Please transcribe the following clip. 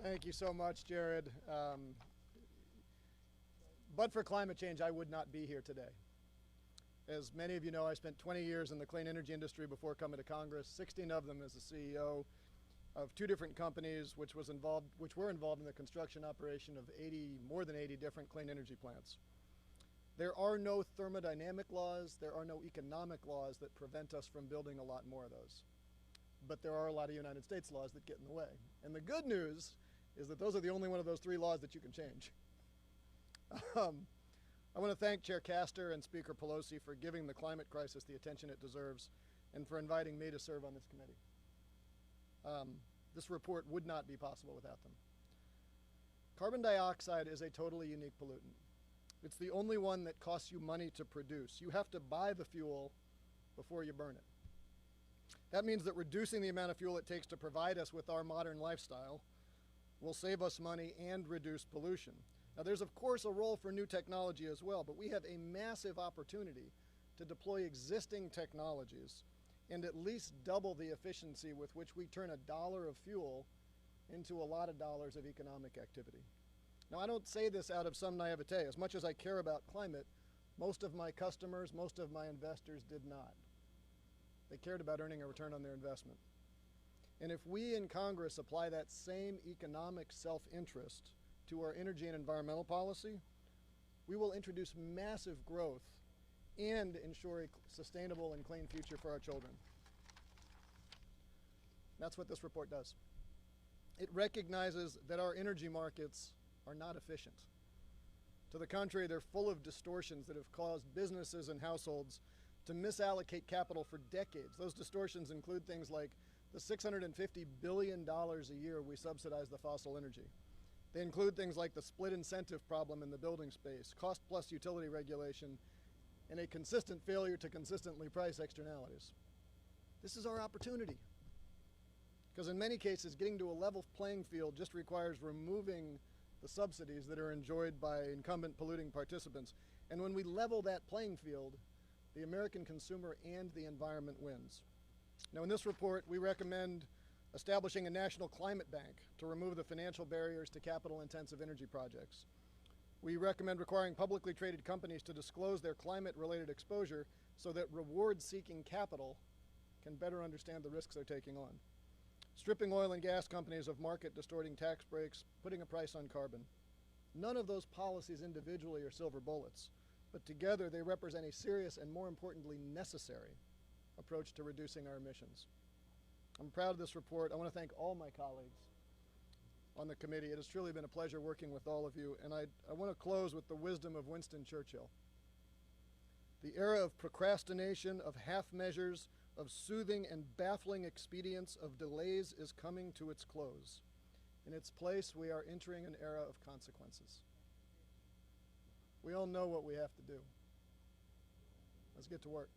Thank you so much, Jared. But for climate change, I would not be here today. As many of you know, I spent 20 years in the clean energy industry before coming to Congress, 16 of them as the CEO of 2 different companies which were involved in the construction operation of more than 80 different clean energy plants. There are no thermodynamic laws, there are no economic laws that prevent us from building a lot more of those. But there are a lot of United States laws that get in the way. And the good news is that those are the only one of those 3 laws that you can change. I want to thank Chair Casten and Speaker Pelosi for giving the climate crisis the attention it deserves and for inviting me to serve on this committee. This report would not be possible without them. Carbon dioxide is a totally unique pollutant. It's the only one that costs you money to produce. You have to buy the fuel before you burn it. That means that reducing the amount of fuel it takes to provide us with our modern lifestyle will save us money and reduce pollution. Now, there's of course a role for new technology as well, but we have a massive opportunity to deploy existing technologies and at least double the efficiency with which we turn $1 of fuel into a lot of dollars of economic activity. Now, I don't say this out of some naivete. As much as I care about climate, most of my customers, most of my investors did not. They cared about earning a return on their investment. And if we in Congress apply that same economic self-interest to our energy and environmental policy, we will introduce massive growth and ensure a sustainable and clean future for our children. That's what this report does. It recognizes that our energy markets are not efficient. To the contrary, they're full of distortions that have caused businesses and households to misallocate capital for decades. Those distortions include things like the $650 billion a year we subsidize the fossil energy. They include things like the split incentive problem in the building space, cost plus utility regulation, and a consistent failure to consistently price externalities. This is our opportunity. Because in many cases, getting to a level playing field just requires removing the subsidies that are enjoyed by incumbent polluting participants. And when we level that playing field, the American consumer and the environment wins. Now, in this report, we recommend establishing a national climate bank to remove the financial barriers to capital-intensive energy projects. We recommend requiring publicly traded companies to disclose their climate-related exposure so that reward-seeking capital can better understand the risks they're taking on. Stripping oil and gas companies of market-distorting tax breaks, putting a price on carbon. None of those policies individually are silver bullets, but together they represent a serious and, more importantly, necessary approach to reducing our emissions. I'm proud of this report. I want to thank all my colleagues on the committee. It has truly been a pleasure working with all of you, and I want to close with the wisdom of Winston Churchill. The era of procrastination, of half measures, of soothing and baffling expedients, of delays is coming to its close. In its place, we are entering an era of consequences. We all know what we have to do. Let's get to work.